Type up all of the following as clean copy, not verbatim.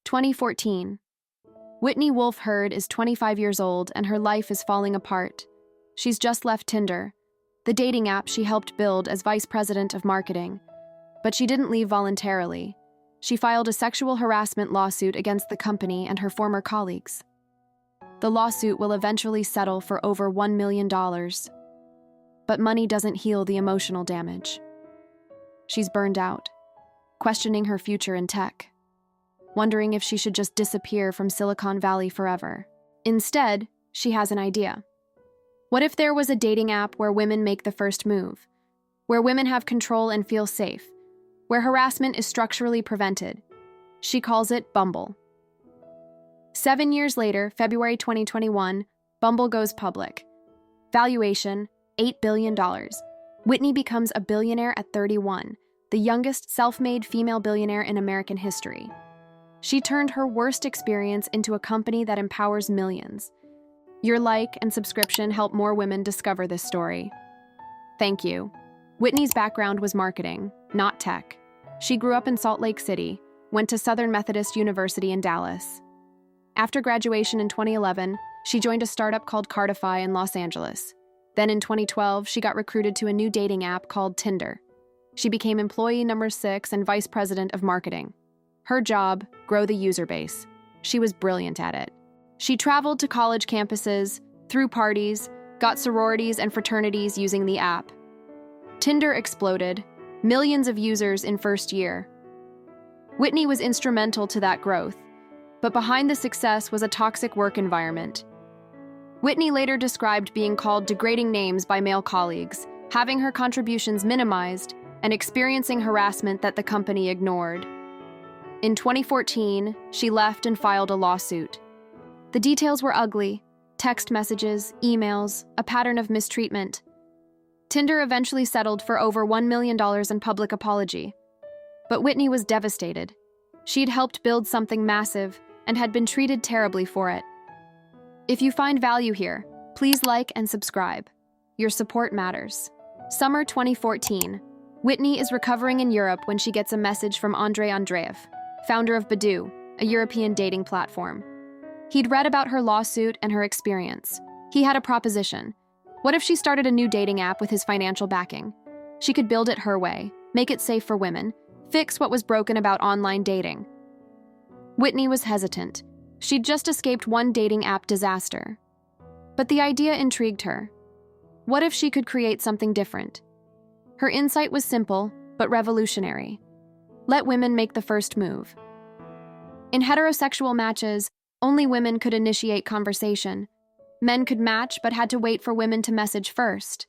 2014. Whitney Wolfe Herd is 25 years old and her life is falling apart. She's just left Tinder, the dating app she helped build as vice president of marketing. But she didn't leave voluntarily. She filed a sexual harassment lawsuit against the company and her former colleagues. The lawsuit will eventually settle for over $1 million. But money doesn't heal the emotional damage. She's burned out, questioning her future in tech, wondering if she should just disappear from Silicon Valley forever. Instead, she has an idea. What if there was a dating app where women make the first move, where women have control and feel safe, where harassment is structurally prevented? She calls it Bumble. 7 years later, February 2021, Bumble goes public. Valuation, $8 billion. Whitney becomes a billionaire at 31, the youngest self-made female billionaire in American history. She turned her worst experience into a company that empowers millions. Your like and subscription help more women discover this story. Thank you. Whitney's background was marketing, not tech. She grew up in Salt Lake City, went to Southern Methodist University in Dallas. After graduation in 2011, she joined a startup called Cardify in Los Angeles. Then in 2012, she got recruited to a new dating app called Tinder. She became employee number 6 and vice president of marketing. Her job, grow the user base. She was brilliant at it. She traveled to college campuses, threw parties, got sororities and fraternities using the app. Tinder exploded, millions of users in first year. Whitney was instrumental to that growth, but behind the success was a toxic work environment. Whitney later described being called degrading names by male colleagues, having her contributions minimized, and experiencing harassment that the company ignored. In 2014, she left and filed a lawsuit. The details were ugly: text messages, emails, a pattern of mistreatment. Tinder eventually settled for over $1 million in public apology. But Whitney was devastated. She'd helped build something massive and had been treated terribly for it. If you find value here, please like and subscribe. Your support matters. Summer 2014. Whitney is recovering in Europe when she gets a message from Andrei Andreev, founder of Badoo, a European dating platform. He'd read about her lawsuit and her experience. He had a proposition. What if she started a new dating app with his financial backing? She could build it her way, make it safe for women, fix what was broken about online dating. Whitney was hesitant. She'd just escaped one dating app disaster. But the idea intrigued her. What if she could create something different? Her insight was simple, but revolutionary. Let women make the first move. In heterosexual matches, only women could initiate conversation. Men could match, but had to wait for women to message first.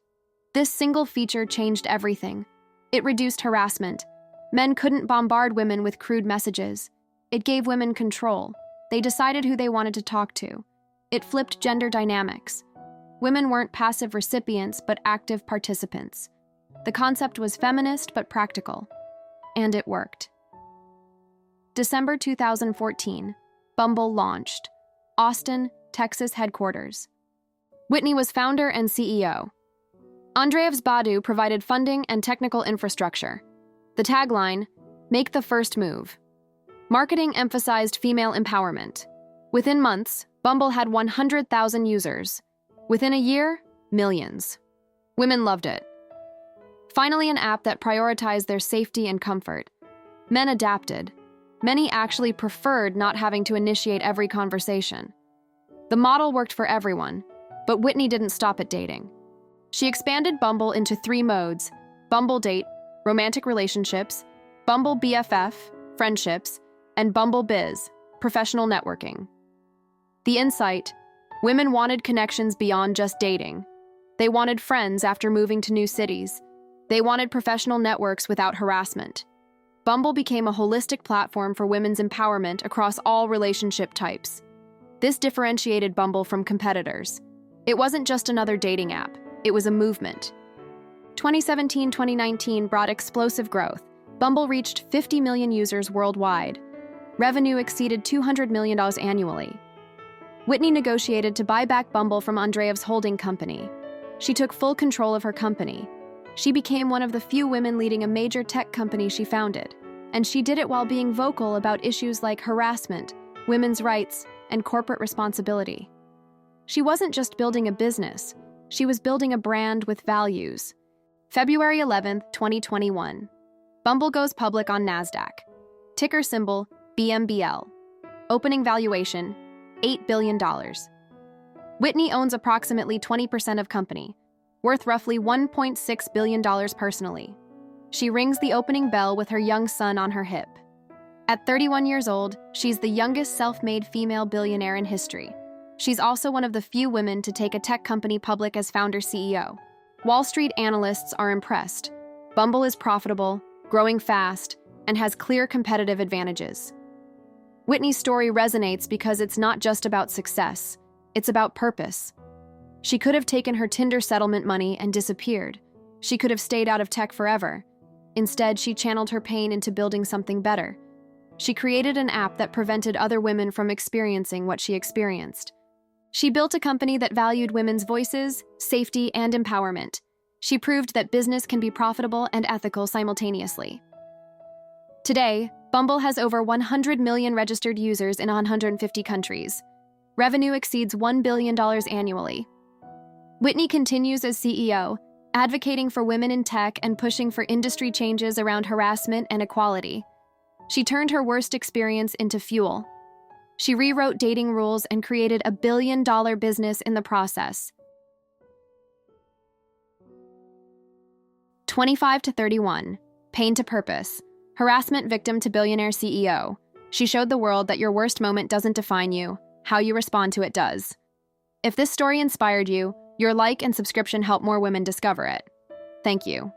This single feature changed everything. It reduced harassment. Men couldn't bombard women with crude messages. It gave women control. They decided who they wanted to talk to. It flipped gender dynamics. Women weren't passive recipients, but active participants. The concept was feminist, but practical. And it worked. December 2014. Bumble launched. Austin, Texas headquarters. Whitney was founder and CEO. Andreev's Badoo provided funding and technical infrastructure. The tagline, "Make the first move." Marketing emphasized female empowerment. Within months, Bumble had 100,000 users. Within a year, millions. Women loved it. Finally, an app that prioritized their safety and comfort. Men adapted. Many actually preferred not having to initiate every conversation. The model worked for everyone, but Whitney didn't stop at dating. She expanded Bumble into 3 modes: Bumble Date, romantic relationships, Bumble BFF, friendships, and Bumble Biz, professional networking. The insight: women wanted connections beyond just dating. They wanted friends after moving to new cities. They wanted professional networks without harassment. Bumble became a holistic platform for women's empowerment across all relationship types. This differentiated Bumble from competitors. It wasn't just another dating app, it was a movement. 2017-2019 brought explosive growth. Bumble reached 50 million users worldwide. Revenue exceeded $200 million annually. Whitney negotiated to buy back Bumble from Andreev's holding company. She took full control of her company. She became one of the few women leading a major tech company she founded. and she did it while being vocal about issues like harassment, women's rights, and corporate responsibility. She wasn't just building a business, she was building a brand with values. February 11, 2021. Bumble goes public on NASDAQ. Ticker symbol BMBL. Opening valuation $8 billion. Whitney owns approximately 20% of company, worth roughly $1.6 billion personally. She rings the opening bell with her young son on her hip. At 31 years old, she's the youngest self-made female billionaire in history. She's also one of the few women to take a tech company public as founder-CEO. Wall Street analysts are impressed. Bumble is profitable, growing fast, and has clear competitive advantages. Whitney's story resonates because it's not just about success, it's about purpose. She could have taken her Tinder settlement money and disappeared. She could have stayed out of tech forever. Instead, she channeled her pain into building something better. She created an app that prevented other women from experiencing what she experienced. She built a company that valued women's voices, safety, and empowerment. She proved that business can be profitable and ethical simultaneously. Today, Bumble has over 100 million registered users in 150 countries. Revenue exceeds $1 billion annually. Whitney continues as CEO, advocating for women in tech and pushing for industry changes around harassment and equality. She turned her worst experience into fuel. She rewrote dating rules and created a billion-dollar business in the process. 25 to 31. Pain to purpose. Harassment victim to billionaire CEO. She showed the world that your worst moment doesn't define you. How you respond to it does. If this story inspired you, your like and subscription help more women discover it. Thank you.